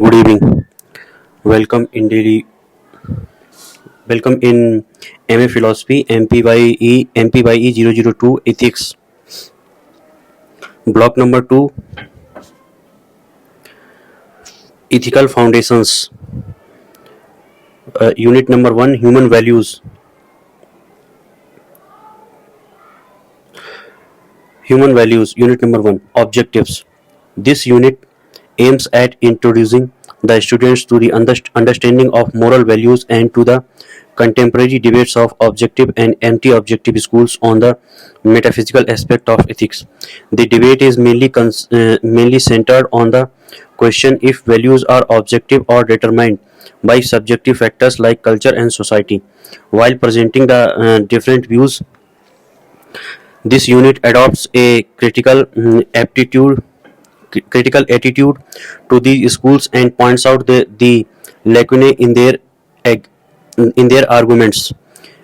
Good evening. Welcome in daily. Welcome in MA Philosophy MPYE 002 Ethics. Block number 2, Ethical Foundations. Unit number 1, Human Values. Human Values. Unit number 1, Objectives. This unit aims at introducing the students to the understanding of moral values and to the contemporary debates of objective and anti-objective schools on the metaphysical aspect of ethics. The debate is mainly centered on the question if values are objective or determined by subjective factors like culture and society. While presenting the different views, this unit adopts a critical attitude to these schools and points out the lacunae in their arguments.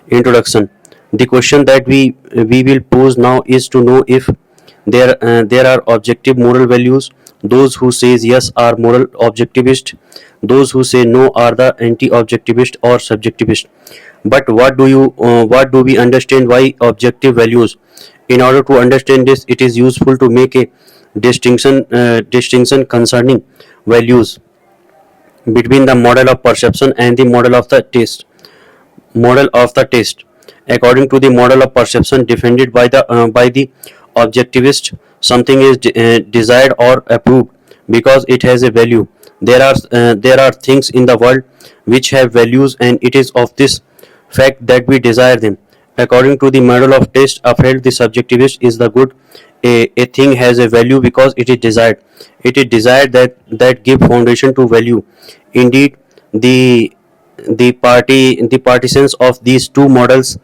Introduction. The question that we will pose now is to know if there are objective moral values. Those who says yes are moral objectivist. Those who say no are the anti-objectivist or subjectivist. But what do we understand by objective values? In order to understand this, it is useful to make a distinction concerning values between the model of perception and the model of the taste. Model of the taste. According to the model of perception defended by the objectivist, something is desired or approved because it has a value. There are things in the world which have values, and it is of this fact that we desire them. According to the model of taste upheld the subjectivist is the good. A thing has a value because it is desired. It is desired that give foundation to value. Indeed, the partisans of these two models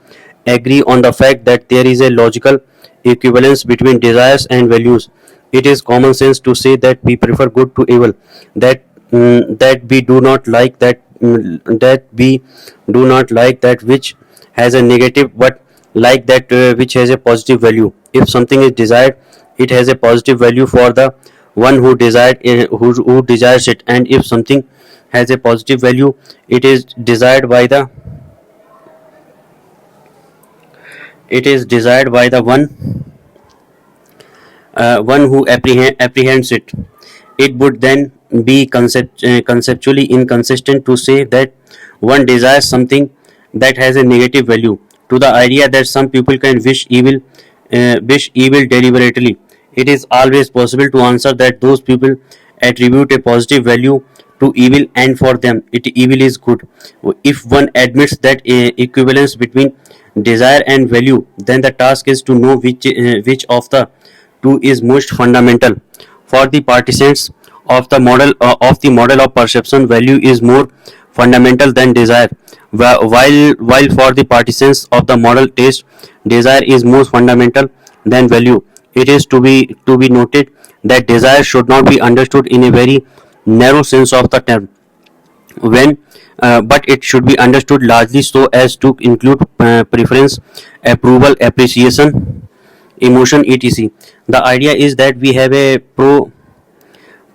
agree on the fact that there is a logical equivalence between desires and values. It is common sense to say that we prefer good to evil, that we do not like that which has a negative, but like that which has a positive value. If something is desired, it has a positive value for the one who who desires it, and if something has a positive value, it is desired by the one who apprehends it. It would then be conceptually inconsistent to say that one desires something that has a negative value. To the idea that some people can wish evil deliberately, it is always possible to answer that those people attribute a positive value to evil, and for them evil is good. If one admits that equivalence between desire and value, then the task is to know which of the two is most fundamental. For the partisans of the model of perception, value is more fundamental than desire, while for the partisans of the model taste, desire is more fundamental than value. It is to be noted that desire should not be understood in a very narrow sense of the term, when but it should be understood largely so as to include preference, approval, appreciation, emotion, etc. The idea is that we have a pro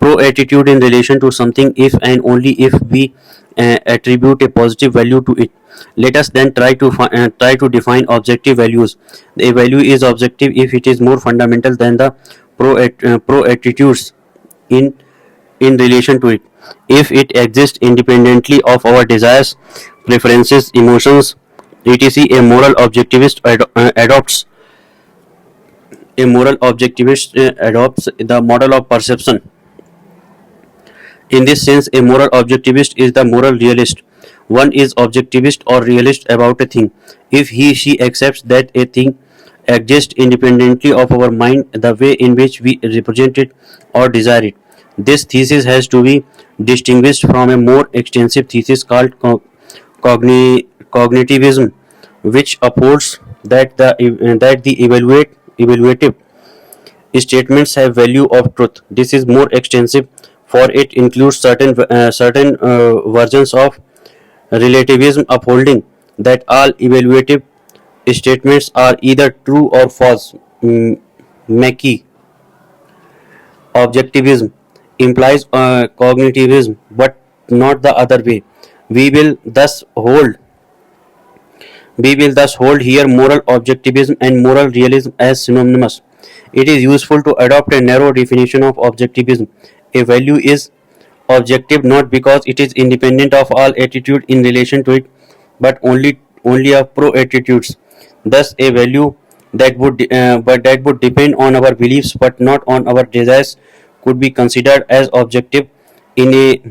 attitude in relation to something if and only if we attribute a positive value to it. Let us then try to define objective values. A value is objective if it is more fundamental than the pro attitudes in relation to it. If it exists independently of our desires, preferences, emotions, etc., a moral objectivist adopts the model of perception. In this sense, a moral objectivist is the moral realist. One is objectivist or realist about a thing if she accepts that a thing exists independently of our mind, the way in which we represent it or desire it. This thesis has to be distinguished from a more extensive thesis called cognitivism, which upholds that the evaluative statements have value of truth. This is more extensive, for it includes certain versions of relativism upholding that all evaluative statements are either true or false. Mackey objectivism implies cognitivism, but not the other way. We will thus hold we will thus hold here moral objectivism and moral realism as synonymous. It is useful to adopt a narrow definition of objectivism. A value is objective not because it is independent of all attitude in relation to it, but only of pro attitudes. Thus, a value that would depend on our beliefs but not on our desires could be considered as objective in a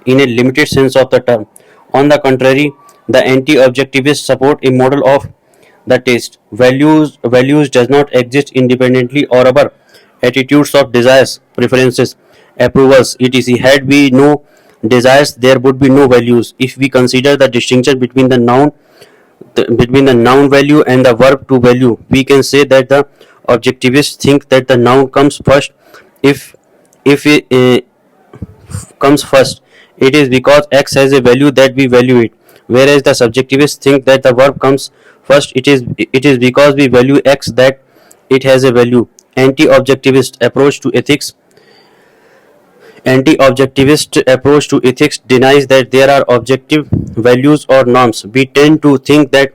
limited sense of the term. On the contrary, the anti-objectivists support a model of the taste. Values does not exist independently or our attitudes of desires, preferences, approvals, etc. Had we no desires, there would be no values. If we consider the distinction between the noun value and the verb to value, we can say that the objectivists think that the noun comes first. If it comes first, it is because x has a value that we value it, whereas the subjectivists think that the verb comes first. It is because we value x that it has a value. Anti-objectivist approach to ethics Anti-objectivist approach to ethics denies that there are objective values or norms. We tend to think that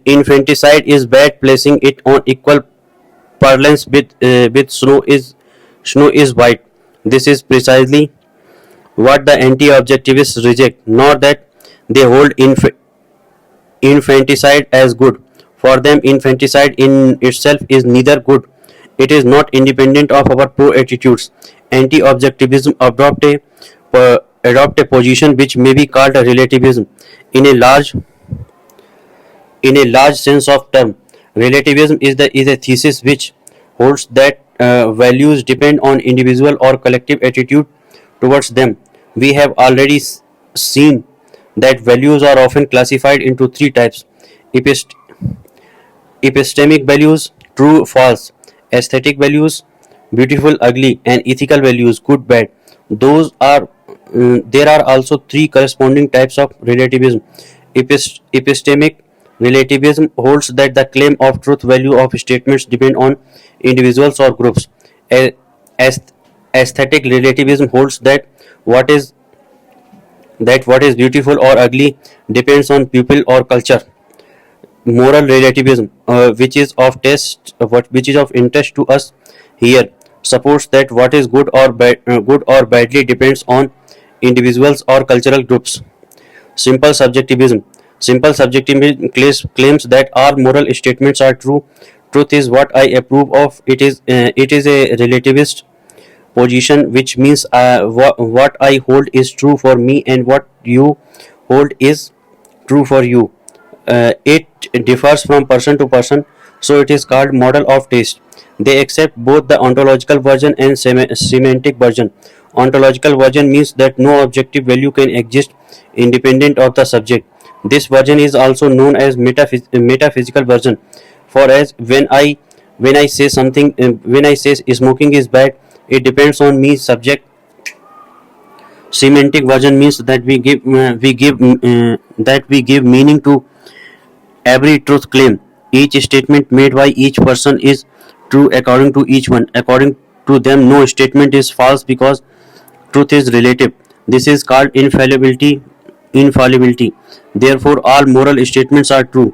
infanticide is bad, placing it on equal parlance with snow is white. This is precisely what the anti-objectivists reject, not that they hold infanticide as good. For them, infanticide in itself is neither good, it is not independent of our pro attitudes. Anti-objectivism adopt a position which may be called a relativism in a large sense of term. Relativism is a thesis which holds that values depend on individual or collective attitude towards them. We have already seen that values are often classified into three types: epist- epistemic values, true, false; aesthetic values, beautiful, ugly; and ethical values, good, bad. There are also three corresponding types of relativism. Epistemic relativism holds that the claim of truth value of statements depend on individuals or groups. Aesthetic relativism holds that what is beautiful or ugly depends on people or culture. Moral relativism, which is of interest to us here, supports that what is good or badly depends on individuals or cultural groups. Simple subjectivism. Simple subjectivism claims that all moral statements are true. Truth is what I approve of. It is a relativist position, which means what I hold is true for me and what you hold is true for you. It differs from person to person, so it is called model of taste. They accept both the ontological version and semantic version. Ontological version means that no objective value can exist independent of the subject. This version is also known as metaphysical version. For as when I say smoking is bad, it depends on me subject. Semantic version means that we give meaning to every truth claim. Each statement made by each person is true according to each one. According to them, no statement is false because truth is relative. This is called infallibility. Therefore, all moral statements are true.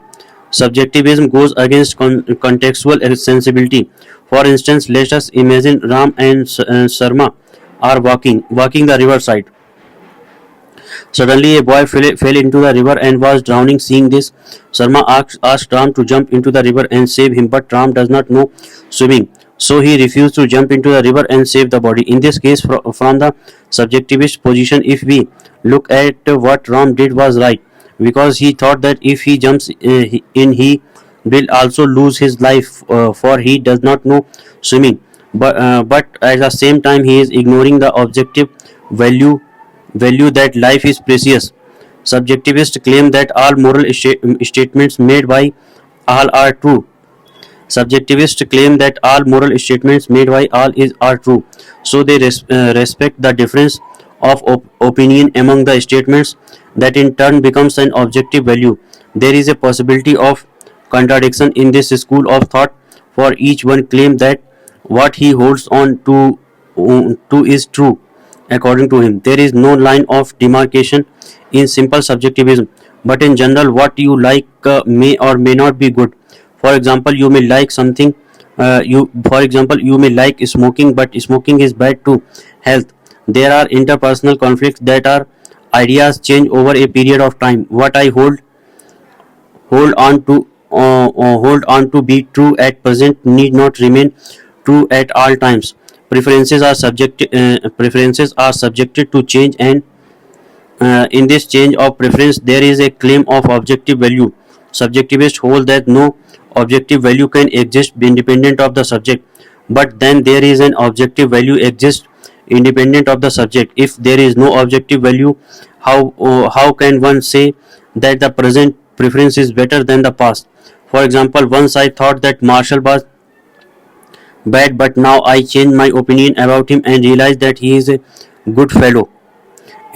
Subjectivism goes against contextual sensibility. For instance, let us imagine Ram and Sarma are walking the riverside. Suddenly, a boy fell into the river and was drowning. Seeing this, Sarma asked Ram to jump into the river and save him, but Ram does not know swimming, so he refused to jump into the river and save the body. In this case, from the subjectivist position, if we look at what Ram did was right, because he thought that if he jumps in, he will also lose his life, for he does not know swimming. But at the same time, he is ignoring the objective value value that life is precious. Subjectivists claim that all moral statements made by all are true. Subjectivists claim that all moral statements made by all are true, so they respect the difference of opinion among the statements, that in turn becomes an objective value. There is a possibility of contradiction in this school of thought, for each one claims that what he holds on to two is true according to him. There is no line of demarcation in simple subjectivism, but in general, what you like may or may not be good. For example, you may like something. You may like smoking, but smoking is bad to health. There are interpersonal conflicts that are ideas change over a period of time. What I hold on to hold on to be true at present need not remain true at all times. Preferences are subjected to change, and in this change of preference there is a claim of objective value. Subjectivists hold that no objective value can exist independent of the subject, but then there is an objective value exists independent of the subject. If there is no objective value, how can one say that the present preference is better than the past? For example, once I thought that Marshall was bad, but now I change my opinion about him and realize that he is a good fellow.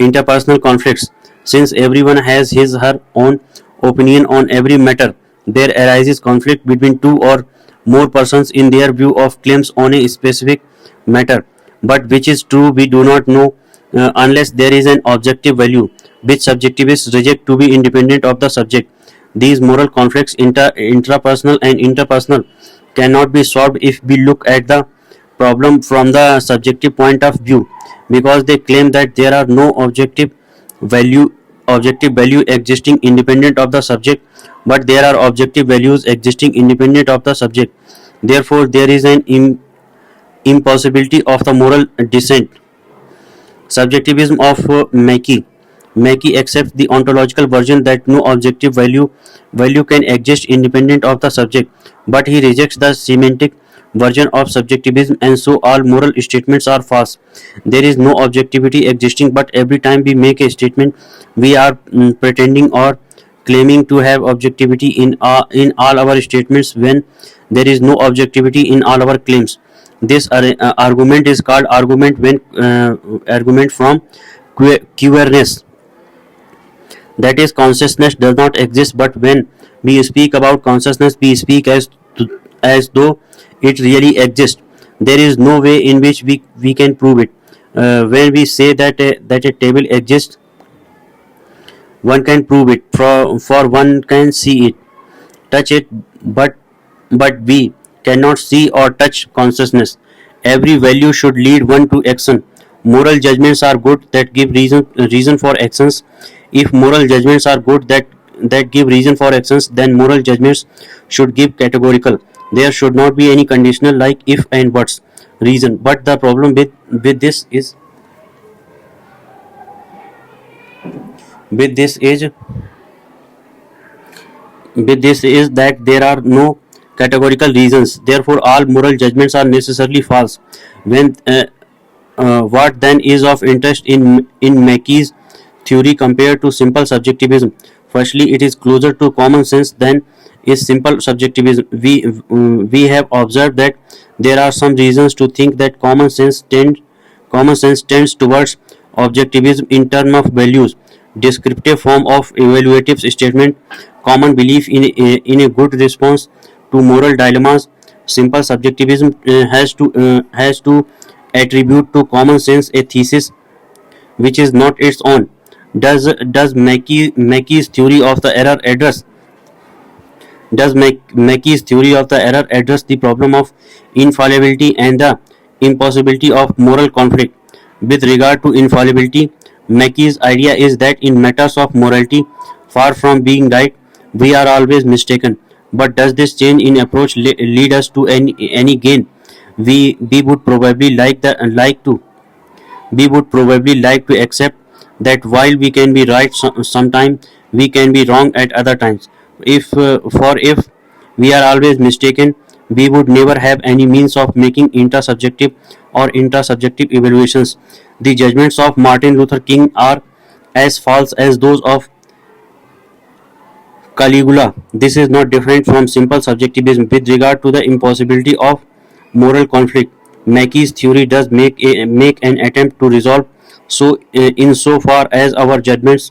Interpersonal conflicts. Since everyone has his her own opinion on every matter, there arises conflict between two or more persons in their view of claims on a specific matter. But which is true, we do not know unless there is an objective value, which subjectivists reject to be independent of the subject. These moral conflicts, intrapersonal and interpersonal, cannot be solved if we look at the problem from the subjective point of view, because they claim that there are no value objective value existing independent of the subject, but there are objective values existing independent of the subject. Therefore there is an impossibility of the moral descent. Subjectivism of Mackey accepts the ontological version that no objective value can exist independent of the subject, but he rejects the semantic version of subjectivism, and so all moral statements are false. There is no objectivity existing, but every time we make a statement, we are pretending or claiming to have objectivity in all our statements when there is no objectivity in all our claims. This argument is called argument from queerness. That is, consciousness does not exist, but when we speak about consciousness, we speak as though it really exists. There is no way in which we can prove it. When we say that a table exists, one can prove it, for one can see it, touch it, but we cannot see or touch consciousness. Every value should lead one to action. Moral judgments are good that give reason for actions. If moral judgments are good that give reason for actions, then moral judgments should give categorical. There should not be any conditional like if and buts reason. But the problem with this is with this is with this is that there are no categorical reasons. Therefore all moral judgments are necessarily false. When what then is of interest in Mackey's theory compared to simple subjectivism? Firstly, it is closer to common sense than is simple subjectivism. We have observed that there are some reasons to think that common sense tends towards objectivism in terms of values. Descriptive form of evaluative statement, common belief in a good response to moral dilemmas. Simple subjectivism has to attribute to common sense a thesis which is not its own. Does Mackey's theory of the error address Mackey's theory of the error address the problem of infallibility and the impossibility of moral conflict? With regard to infallibility, Mackey's idea is that in matters of morality, far from being right, we are always mistaken. But does this change in approach lead us to any gain? We would probably like to accept that while we can be right sometime, we can be wrong at other times. If we are always mistaken, we would never have any means of making intersubjective evaluations. The judgments of Martin Luther King are as false as those of Caligula. This is not different from simple subjectivism. With regard to the impossibility of moral conflict, Mackey's theory does make an attempt to resolve so insofar as our judgments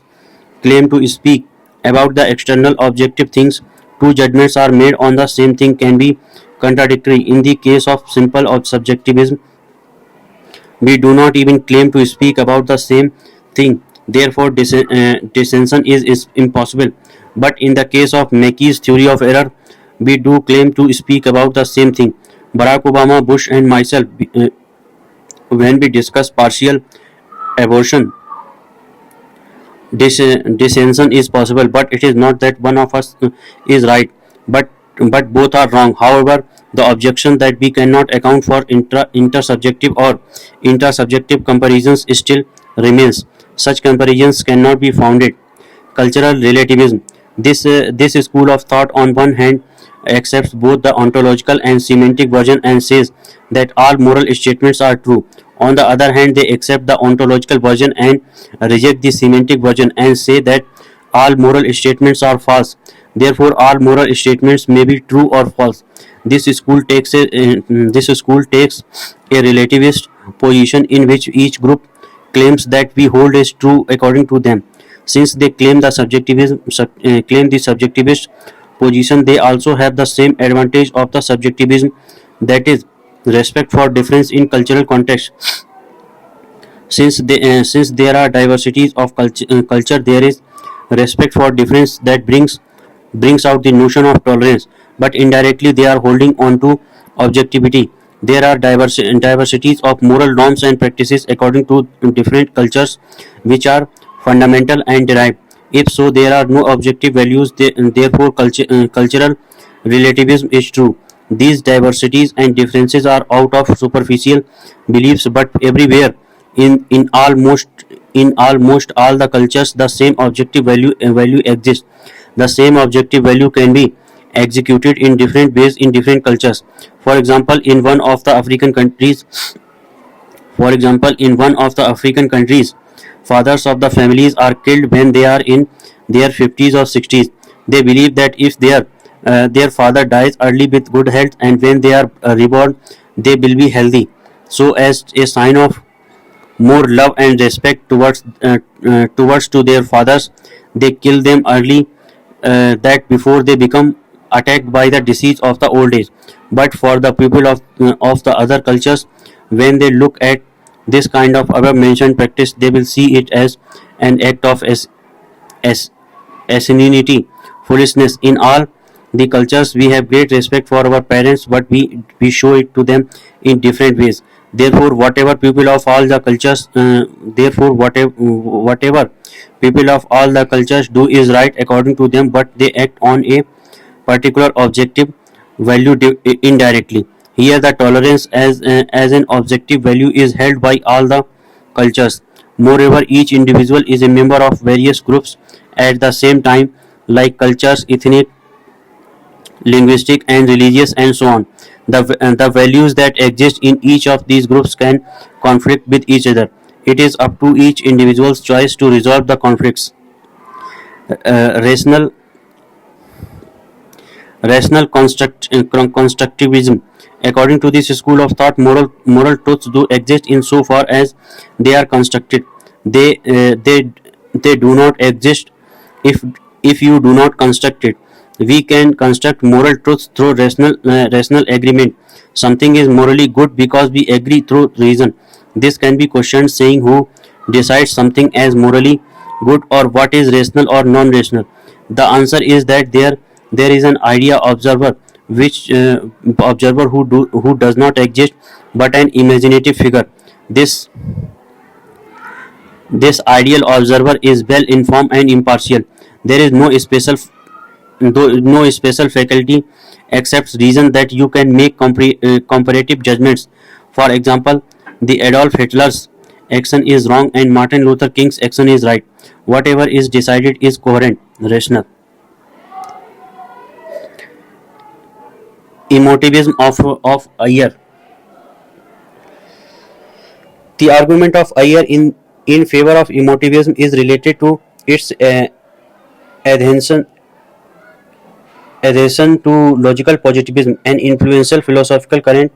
claim to speak about the external objective things. Two judgments are made on the same thing can be contradictory. In the case of simple subjectivism, We do not even claim to speak about the same thing. Therefore, dissension is impossible. But in the case of Mackey's theory of error, we do claim to speak about the same thing. Barack Obama, Bush, and myself, when we discuss partial abortion, dissension is possible, but it is not that one of us is right, but both are wrong. However, the objection that we cannot account for intersubjective or intersubjective comparisons still remains. Such comparisons cannot be founded. Cultural relativism. This school of thought, on one hand, accepts both the ontological and semantic version and says that all moral statements are true. On the other hand, they accept the ontological version and reject the semantic version and say that all moral statements are false. Therefore, all moral statements may be true or false. This school takes a relativist position in which each group claims that we hold is true according to them. Since they claim the subjectivist position, they also have the same advantage of the subjectivism, that is, respect for difference in cultural context. Since there are diversities of culture, there is respect for difference that brings out the notion of tolerance, but indirectly they are holding on to objectivity. There are diversities of moral norms and practices according to different cultures, which are fundamental and derived. If so, there are no objective values, therefore cultural relativism is true. These diversities and differences are out of superficial beliefs, but everywhere in almost all the cultures, the same objective value exists. The same objective value can be executed in different ways in different cultures. For example, in one of the African countries, fathers of the families are killed when they are in their 50s or 60s. They believe that if their father dies early with good health, and when they are reborn, they will be healthy. So, as a sign of more love and respect towards to their fathers, they kill them early, that before they become attacked by the disease of the old age. But for the people of the other cultures, when they look at this kind of above mentioned practice, they will see it as an act of as asininity, foolishness. In all the cultures, we have great respect for our parents, but we show it to them in different ways. Therefore, whatever people of all the cultures, whatever people of all the cultures do is right according to them, but they act on a particular objective value indirectly. Here, the tolerance as an objective value is held by all the cultures. Moreover, each individual is a member of various groups at the same time, like cultures, ethnic, linguistic, and religious, and so on. The values that exist in each of these groups can conflict with each other. It is up to each individual's choice to resolve the conflicts. Rational constructivism. According to this school of thought, moral truths do exist in so far as they are constructed. They do not exist if you do not construct it. We can construct moral truths through rational agreement. Something is morally good because we agree through reason. This can be questioned, saying who decides something as morally good, or what is rational or non-rational. The answer is that there is an idea observer, which who does not exist, but an imaginative figure. This ideal observer is well informed and impartial. There is no special faculty except reason that you can make comparative judgments. For example, the Adolf Hitler's action is wrong and Martin Luther King's action is right. Whatever is decided is coherent, rational. Emotivism of Ayer. The argument of Ayer in favor of emotivism is related to its adhesion adhesion to logical positivism, an influential philosophical current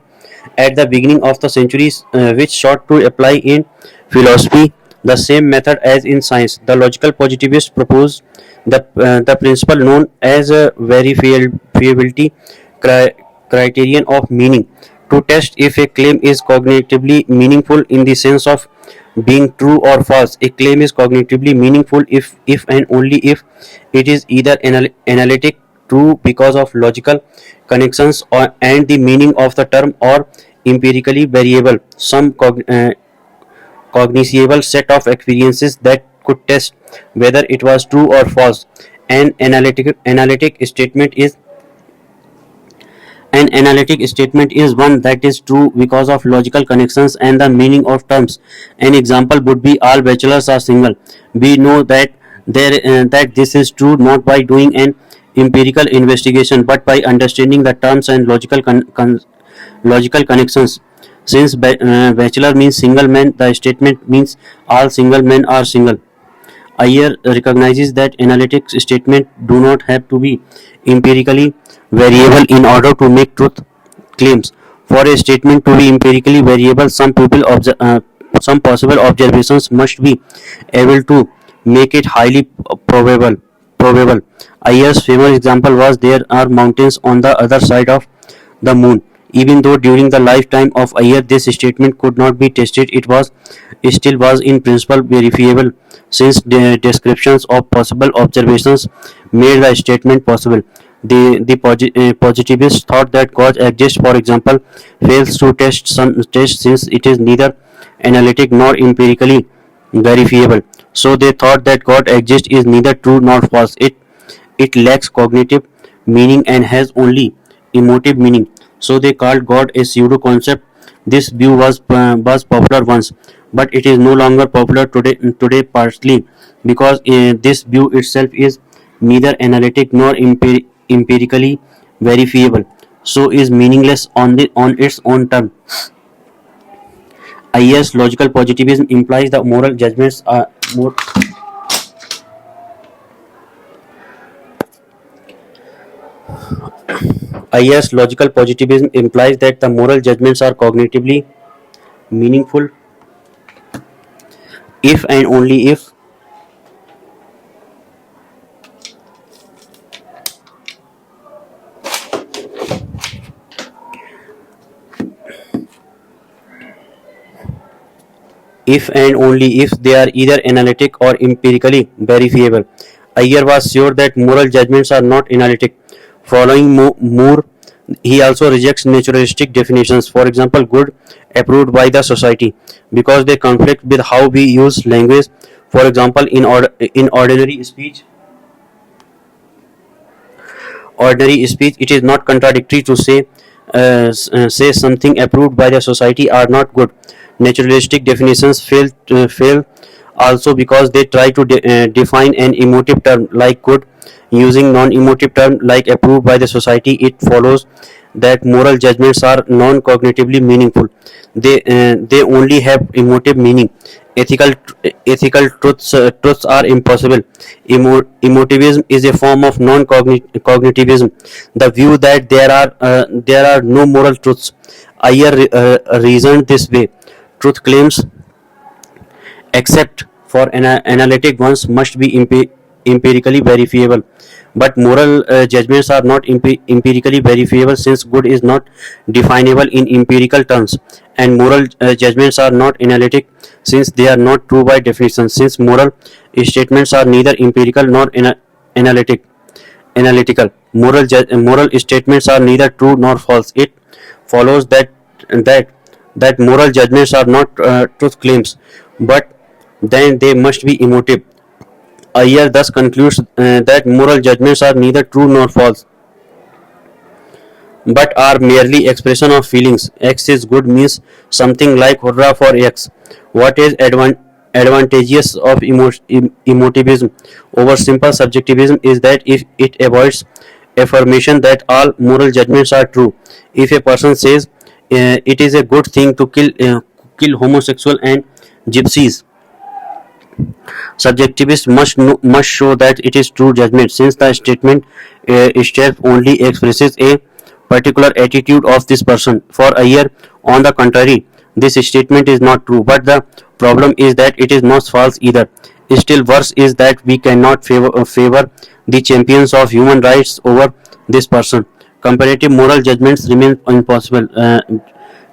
at the beginning of the centuries, which sought to apply in philosophy the same method as in science. The logical positivists propose the principle known as a verifiability criterion of meaning. To test if a claim is cognitively meaningful in the sense of being true or false, a claim is cognitively meaningful if and only if it is either analytic true because of logical connections and the meaning of the term, or empirically variable some cognizable set of experiences that could test whether it was true or false. An analytic statement is An analytic statement is one that is true because of logical connections and the meaning of terms. An example would be all bachelors are single. We know that this is true not by doing an empirical investigation but by understanding the terms and logical connections. Since bachelor means single man, the statement means all single men are single. Ayer recognizes that analytic statements do not have to be empirically variable in order to make truth claims. For a statement to be empirically variable, some possible observations must be able to make it highly probable. Probable. Ayer's famous example was there are mountains on the other side of the moon. Even though during the lifetime of Ayer this statement could not be tested, it still was in principle verifiable since the descriptions of possible observations made the statement possible. Positivists thought that God exists, for example, fails to test since it is neither analytic nor empirically verifiable. So they thought that God exists is neither true nor false. It lacks cognitive meaning and has only emotive meaning. So they called God a pseudo concept. This view was popular once, but it is no longer popular today partly because this view itself is neither analytic nor empirically verifiable, so is meaningless on its own term. Yes, logical positivism implies the moral judgments are more. Yes, logical positivism implies that the moral judgments are cognitively meaningful if and only if they are either analytic or empirically verifiable. Ayer was sure that moral judgments are not analytic. Following Moore, he also rejects naturalistic definitions, for example, good approved by the society, because they conflict with how we use language. For example, in ordinary speech, it is not contradictory to say something approved by the society are not good. Naturalistic definitions fail also because they try to define an emotive term like good using non-emotive term like approved by the society. It follows that moral judgments are non-cognitively meaningful. They only have emotive meaning. Ethical truths are impossible. Emotivism is a form of non-cognitivism, the view that there are no moral truths. Ayer reasoned this way: truth claims, except for analytic ones, must be empirically verifiable, but moral judgments are not empirically verifiable since good is not definable in empirical terms, and moral judgments are not analytic since they are not true by definition. Since moral statements are neither empirical nor analytic analytical, moral statements are neither true nor false. It follows that that moral judgments are not truth claims, but then they must be emotive. Ayer thus concludes that moral judgments are neither true nor false, but are merely expression of feelings. X is good means something like hurrah for X. What is advantageous of emotivism over simple subjectivism is that if it avoids affirmation that all moral judgments are true. If a person says it is a good thing to kill homosexual and gypsies, subjectivists must show that it is true judgment, since the statement itself only expresses a particular attitude of this person. For Ayer, on the contrary, this statement is not true, but the problem is that it is not false either. Still worse is that we cannot favor the champions of human rights over this person. Comparative moral judgments remain impossible.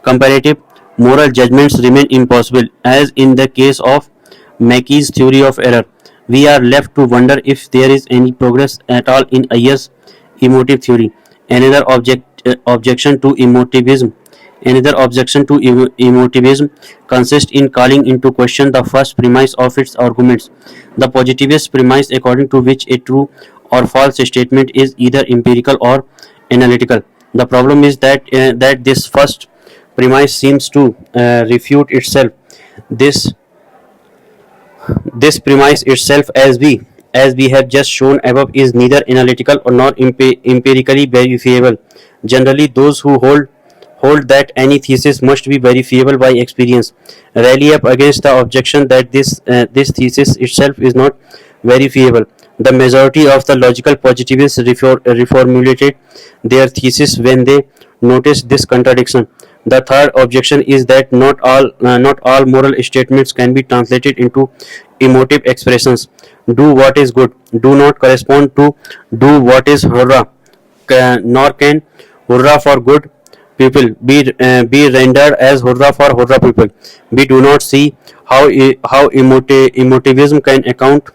Comparative moral judgments remain impossible, as in the case of Mackey's theory of error. We are left to wonder if there is any progress at all in Ayer's emotive theory. Another objection to emotivism. Another objection to emotivism consists in calling into question the first premise of its arguments. The positivist premise, according to which a true or false statement is either empirical or analytical. The problem is that this first premise seems to refute itself. This this premise itself, as we have just shown above, is neither analytical nor empirically verifiable. Generally, those who hold that any thesis must be verifiable by experience rally up against the objection that this thesis itself is not verifiable. The majority of the logical positivists reformulated their thesis when they noticed this contradiction. The third objection is that not all moral statements can be translated into emotive expressions. Do what is good do not correspond to do what is hurrah, nor can hurrah for good people be rendered as hurrah for hurrah people. We do not see how emotivism can account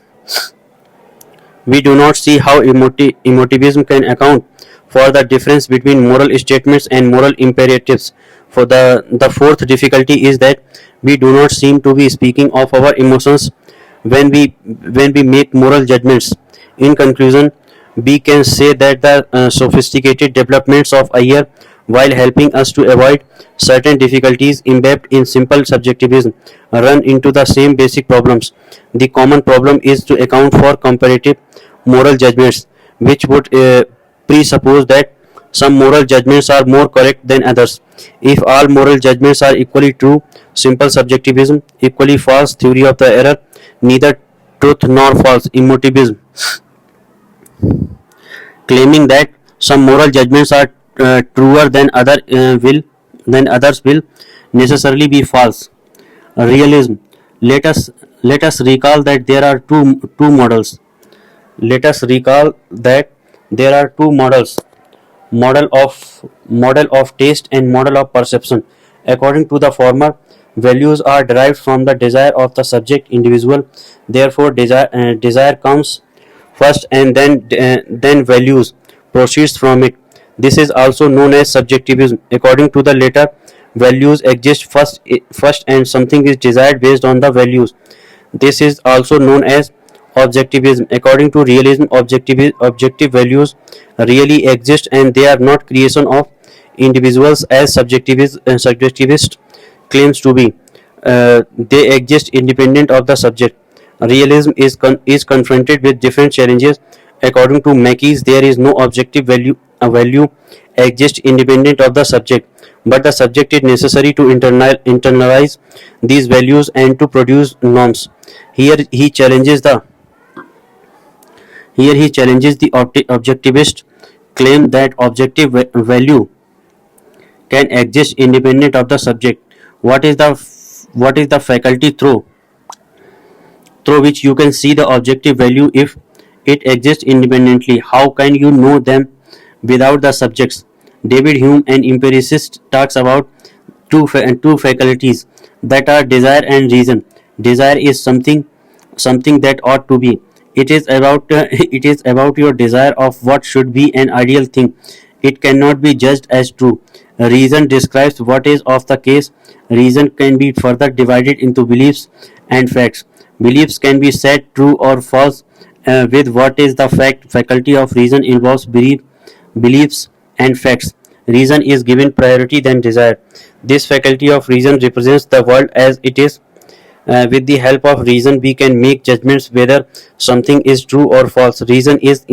we do not see how emotivism can account for the difference between moral statements and moral imperatives. For the fourth difficulty is that we do not seem to be speaking of our emotions when we make moral judgments. In conclusion, we can say that the sophisticated developments of Ayer, while helping us to avoid certain difficulties embedded in simple subjectivism, run into the same basic problems. The common problem is to account for comparative moral judgments, which would presuppose that some moral judgments are more correct than others. If all moral judgments are equally true, simple subjectivism, equally false theory of the error, neither truth nor false emotivism, claiming that some moral judgments are truer than others will necessarily be false. Realism. Let us recall that there are two models. Let us recall that there are two models: model of taste and model of perception. According to the former, values are derived from the desire of the subject individual. Therefore, desire comes first, and then values proceeds from it. This is also known as subjectivism. According to the latter, values exist first, and something is desired based on the values. This is also known as objectivism. According to realism, objective values really exist, and they are not creation of individuals as subjectivist claims to be. They exist independent of the subject. Realism is confronted with different challenges. According to Mackey, there is no objective value. A value exists independent of the subject, but the subject is necessary to internalize these values and to produce norms. Here he challenges the objectivist claim that objective value can exist independent of the subject. What is the faculty through which you can see the objective value if it exists independently? How can you know them without the subjects? David Hume, an empiricist, talks about two faculties that are desire and reason. Desire is something that ought to be. It is about it is about your desire of what should be an ideal thing. It cannot be judged as true. Reason describes what is of the case. Reason can be further divided into beliefs and facts. Beliefs can be said true or false. With what is the faculty of reason involves beliefs and facts. Reason is given priority than desire. This faculty of reason represents the world as it is. With the help of reason, we can make judgments whether something is true or false. Reason is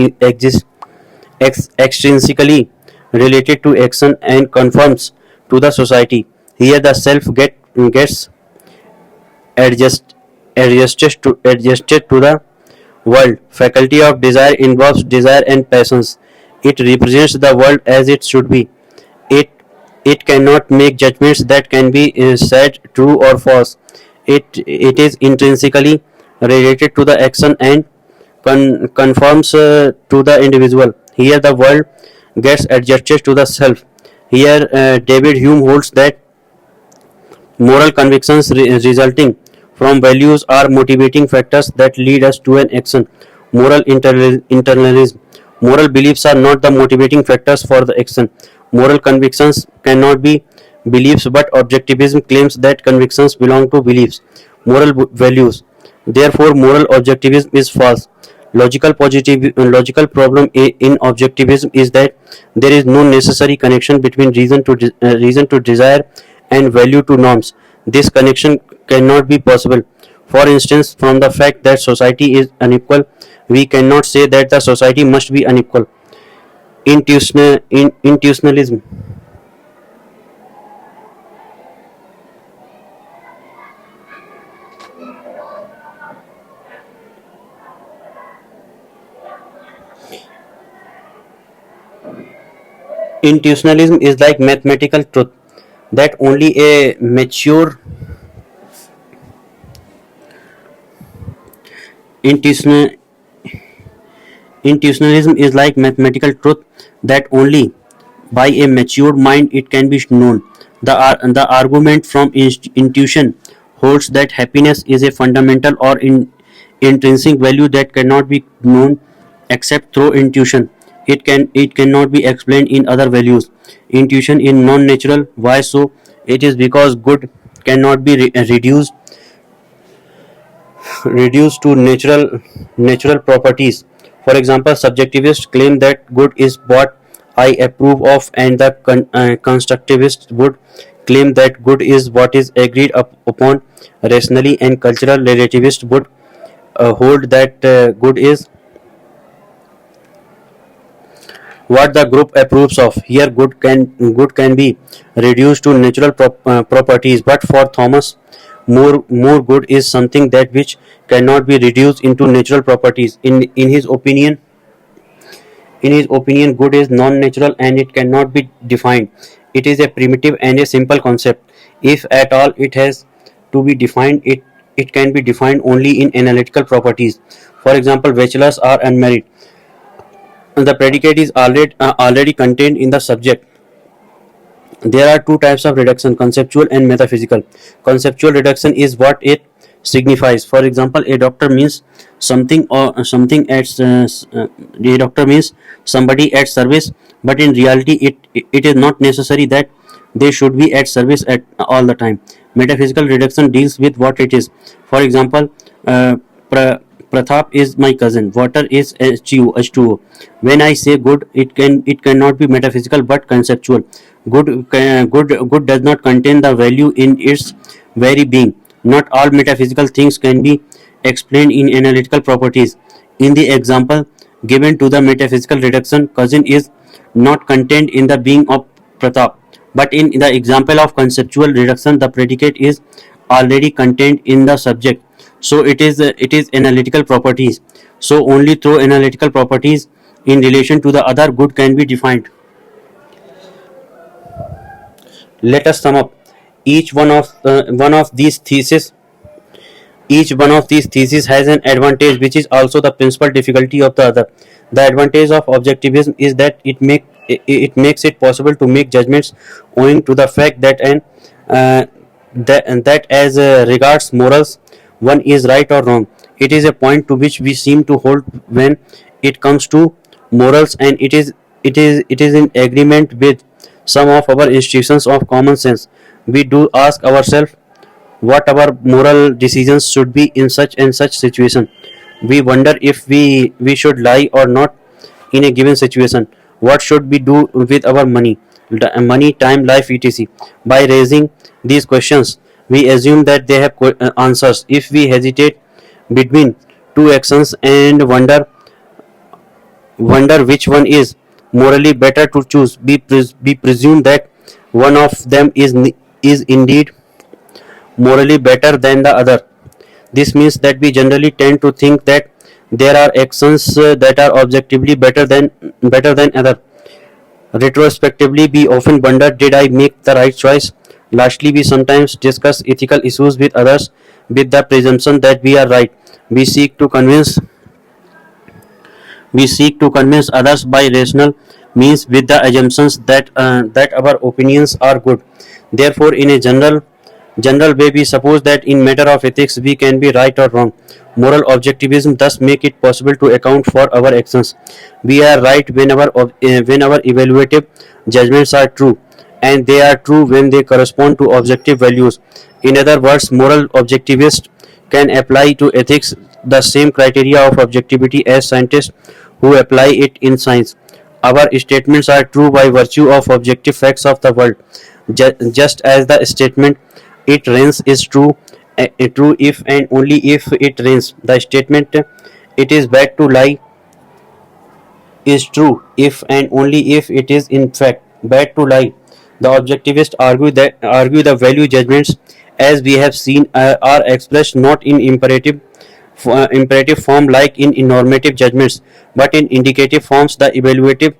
extrinsically related to action and conforms to the society. Here, the self gets adjust, adjusted to the world. Faculty of desire involves desire and passions. It represents the world as it should be. It it cannot make judgments that can be said true or false. It is intrinsically related to the action and conforms to the individual. Here the world gets adjusted to the self. Here David Hume holds that Moral convictions resulting from values are motivating factors that lead us to an action. Moral internalism. Moral beliefs are not the motivating factors for the action. Moral convictions cannot be beliefs, but objectivism claims that convictions belong to beliefs, moral values. Therefore, moral objectivism is false. Logical problem in objectivism is that there is no necessary connection between reason to desire and value to norms. This connection cannot be possible. For instance, from the fact that society is unequal, we cannot say that the society must be unequal. Intuitionalism. Intuitionalism is like mathematical truth that only a mature intuition, intuitionalism is like mathematical truth that only by a mature mind it can be known. The argument from intuition holds that happiness is a fundamental or intrinsic value that cannot be known except through intuition. It cannot be explained in other values. Intuition is non-natural. Why so? It is because good cannot be reduced to natural properties. For example, subjectivists claim that good is what I approve of, and the constructivists would claim that good is what is agreed upon rationally, and cultural relativists would hold that good is what the group approves of. Here, good can be reduced to natural properties, but for Thomas, more good is something that which cannot be reduced into natural properties. In his opinion, good is non-natural and it cannot be defined. It is a primitive and a simple concept. If at all it has to be defined, it can be defined only in analytical properties. For example, bachelors are unmarried. The predicate is already contained in the subject. There are two types of reduction: conceptual and metaphysical. Conceptual reduction is what it signifies. For example, a doctor means something, or something at a doctor means somebody at service, but in reality it is not necessary that they should be at service at all the time. Metaphysical reduction deals with what it is. For example, uh, pra, Pratap is my cousin. Water is H2O. When I say good, it cannot be metaphysical but conceptual. Good does not contain the value in its very being. Not all metaphysical things can be explained in analytical properties. In the example given to the metaphysical reduction, cousin is not contained in the being of Pratap. But in the example of conceptual reduction, the predicate is already contained in the subject. So it is analytical properties. So only through analytical properties in relation to the other good can be defined. Let us sum up. Each one of these theses Each one of these theses has an advantage which is also the principal difficulty of the other. The advantage of objectivism is that it makes it possible to make judgments owing to the fact that uh, that as regards morals one is right or wrong. It is a point to which we seem to hold when it comes to morals, and it is in agreement with some of our institutions of common sense. We do ask ourselves what our moral decisions should be in such and such situation. We wonder if we should lie or not in a given situation. What should we do with our money, time, life, etc. By raising these questions, we assume that they have answers. If we hesitate between two actions and wonder which one is morally better to choose, we presume that one of them is indeed morally better than the other. This means that we generally tend to think that there are actions that are objectively better than other. Retrospectively, we often wonder, did I make the right choice? Lastly, we sometimes discuss ethical issues with others with the presumption that we are right. We seek to convince we seek to convince others by rational means with the assumptions that our opinions are good. Therefore, in a general general way, we suppose that in matter of ethics we can be right or wrong. Moral objectivism thus make it possible to account for our actions. We are right when our evaluative judgments are true, and they are true when they correspond to objective values. In other words, moral objectivists can apply to ethics the same criteria of objectivity as scientists who apply it in science. Our statements are true by virtue of objective facts of the world, just as the statement "it rains" is true if and only if it rains. The statement "it is bad to lie" is true if and only if it is in fact bad to lie. The objectivists argue the value judgments, as we have seen, are expressed not in imperative form like in normative judgments, but in indicative forms. The evaluative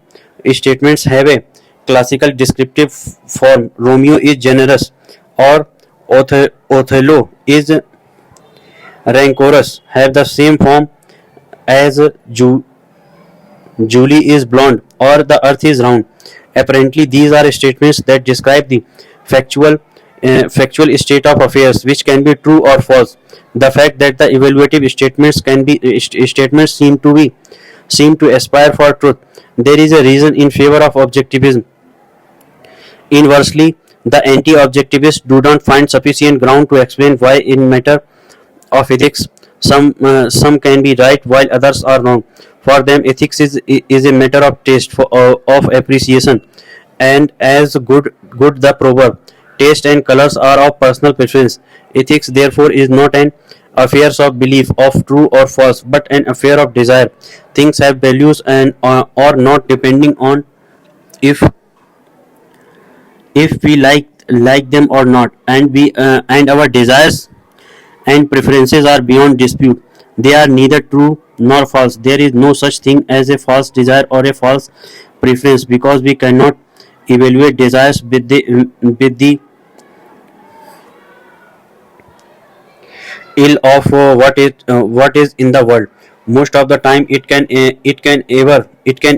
statements have a classical descriptive form. Romeo is generous, or Othello is rancorous, have the same form as Julie is blonde, or the earth is round. Apparently, these are statements that describe the factual factual state of affairs, which can be true or false. The fact that the evaluative statements can be statements seem to aspire for truth. There is a reason in favor of objectivism. Inversely, the anti-objectivists do not find sufficient ground to explain why, in matter of ethics, some can be right while others are wrong. For them, ethics is a matter of taste, of appreciation, and as good the proverb, taste and colors are of personal preference. Ethics, therefore, is not an affair of belief of true or false, but an affair of desire. Things have values and or not, depending on if we like them or not, and our desires and preferences are beyond dispute. They are neither true nor false. There is no such thing as a false desire or a false preference, because we cannot evaluate desires with the ill of what is in the world. Most of the time, it can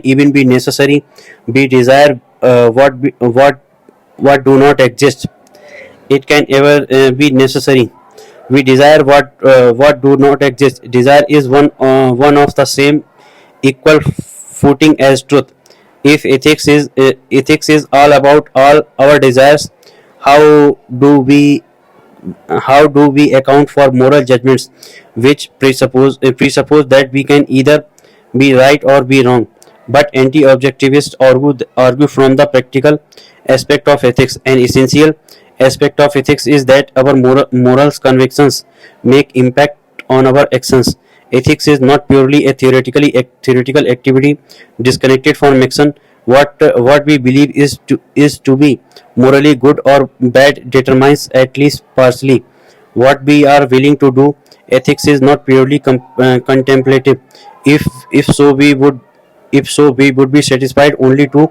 even be necessary. We desire what do not exist. It can ever be necessary. We desire what do not exist. Desire is one of the same equal footing as truth. If ethics is all about all our desires, how do we how do we account for moral judgments which presuppose that we can either be right or be wrong? But anti-objectivists argue from the practical aspect of ethics. An essential aspect of ethics is that our morals convictions make impact on our actions. Ethics is not purely a theoretical activity disconnected from action. What we believe is to be morally good or bad determines at least partially what we are willing to do. Ethics is not purely contemplative. If so, we would be satisfied only to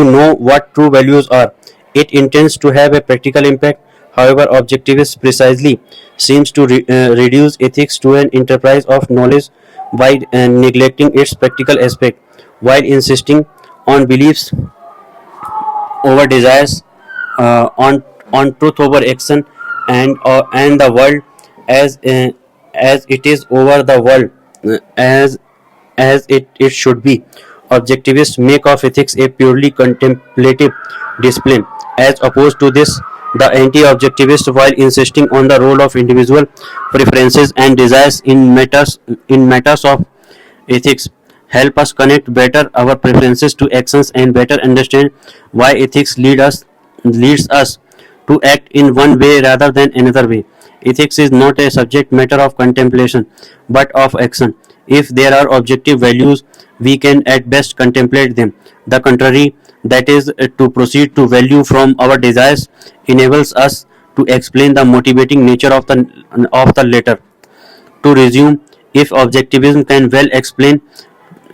know what true values are. It intends to have a practical impact. However, objectivism precisely seems to reduce ethics to an enterprise of knowledge by neglecting its practical aspect, while insisting on beliefs over desires, on truth over action, and the world as as it is over the world as it should be. Objectivists make of ethics a purely contemplative discipline. As opposed to this, the anti-objectivist, while insisting on the role of individual preferences and desires in matters of ethics, help us connect better our preferences to actions and better understand why ethics leads us to act in one way rather than another way. Ethics is not a subject matter of contemplation but of action. If there are objective values, we can at best contemplate them. The contrary, that is, to proceed to value from our desires, enables us to explain the motivating nature of the latter. To resume, if objectivism can well explain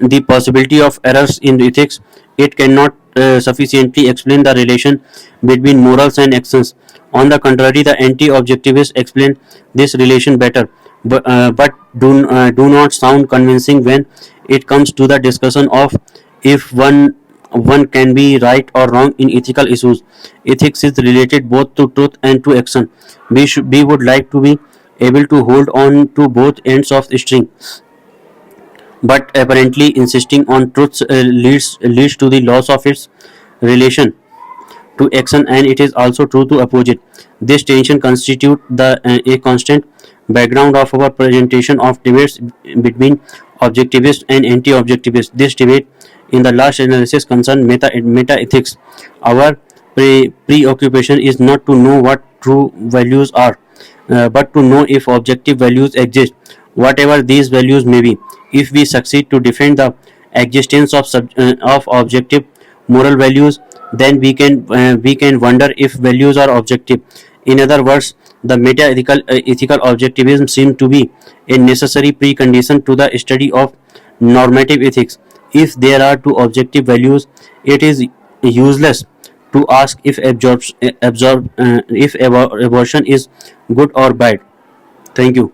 the possibility of errors in ethics, it cannot sufficiently explain the relation between morals and actions. On the contrary, the anti-objectivists explain this relation better. but do not sound convincing when it comes to the discussion of if one can be right or wrong in ethical issues. Ethics is related both to truth and to action. We would like to be able to hold on to both ends of the string, but apparently insisting on truth leads to the loss of its relation to action, and it is also true to opposite. This tension constitute a constant background of our presentation of debates between objectivists and anti-objectivists. This debate in the last analysis concern meta ethics. Our preoccupation is not to know what true values are, but to know if objective values exist, whatever these values may be. If we succeed to defend the existence of objective moral values, then we can wonder if values are objective. In other words, the ethical objectivism seems to be a necessary precondition to the study of normative ethics. If there are two objective values, it is useless to ask if abortion is good or bad. Thank you.